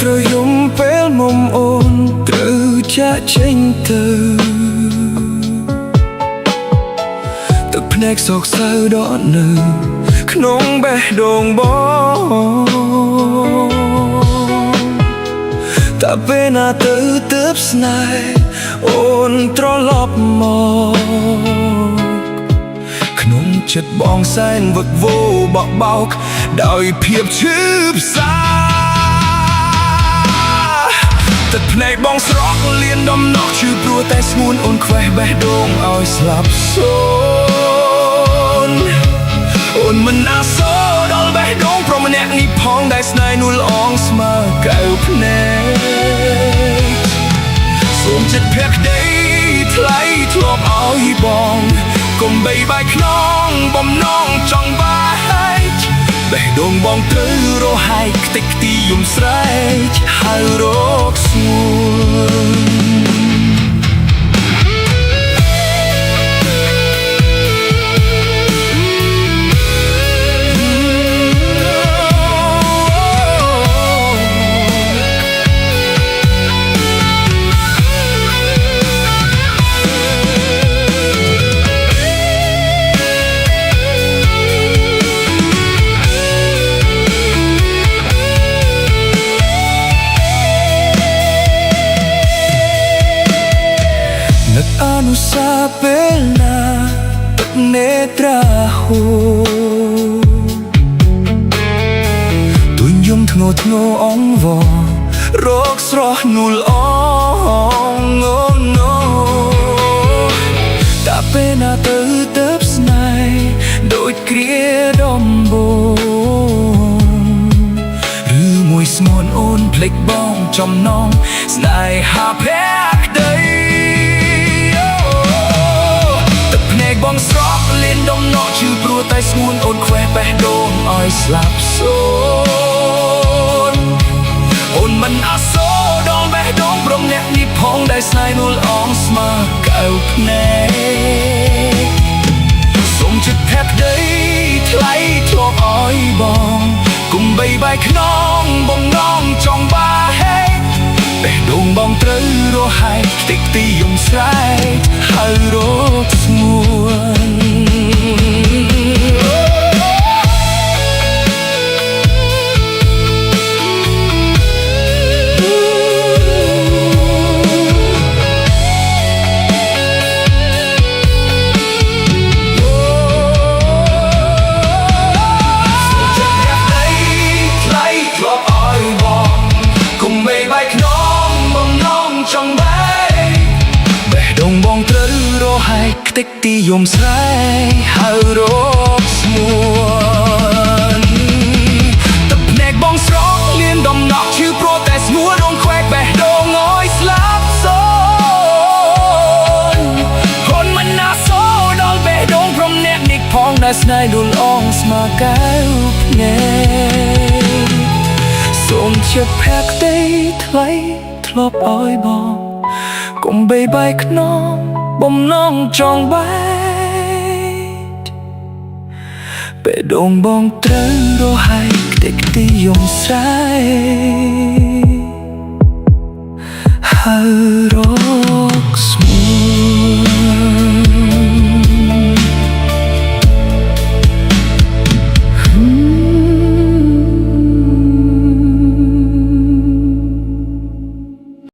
ត្រូវយំពេលមុំអូនត្រូវចាក់ចេញទៅទឹកភ្នែកសោកសៅដកនៅក្នុងបេះដូងបងតែពេលណាទៅទើបស្នេហ៍អូនត្រឡប់មកក្នុងចិត្តបងសែនវឹកវរបក់បោកដោយភាពឈឺផ្សាទឹកភ្នែកបងស្រក់លៀនដំណក់ឈឺព្រោះតែស្ងួនអូនខ្វេះបេះដូងឲ្យស្លាប់សូន្យអូនមិនអាសូរដល់បេះដូងប្រុសម្នាក់នេះផងដែលស្នេហ៍នួលអងស្មើកែវភ្នែកសូមចិត្តភក្តីថ្លៃធ្លាប់ឲ្យបងកុំបីបាយខ្នងបំណងចង់បែកបេះដូងបងត្រូវរហែកខ្ទេចខ្ទីយំស្រែកហើយរកស្រួលអនុសាពេលណាទឹកនេត្រាហូរទុញយំធ្ងោធ្ងរអង្វររកស្រស់នួលអងតែពេលណាទៅស្នេហ៍ដូចគ្រាដំបូងឬមួយស្មូនអូនភ្លេចបងចំណងស្នេហាភក្តីបងស្រក់លៀនដំណក់ឈឺព្រោះតែស្ងួនអូនខ្វេះបេះដូងឲ្យស្លាប់សូន្យអូនមិនអាសូរដល់បេះដូងព្រមអ្នកនេះផងដែលស្នេហ៍នួលអងស្មើកែវភ្នែកសូមចិត្តភក្តីថ្លៃធ្លាប់ឲ្យបងកុំបីបាយខ្នងបំណងចង់បែកបេះដូងបងត្រូវរហែកខ្ទេចខ្ទីយំស្រែកហើយរកស្រួលខ្ទេចទីយំស្រែកហើយរកស្មួនទឹកភ្នែកបងស្រក់លៀនដំណក់ឈឺព្រោះតែស្ងួនអូនខ្វែកបេះដូងឲ្យស្លាប់សូន្យអូនមិនណាសូរដល់បេះដូងព្រមអ្នកនេះផងដែលស្នេហ៍ដួលអងស្មើកែវភ្នែកសូមចិត្តភក្តីថ្លៃធ្លាប់ឲ្យបងកុំបីបាយខ្នងបំណងចង់បែកបេះដូងបងត្រូវរហែកខ្ទេចខ្ទីយំស្រែកហើយរក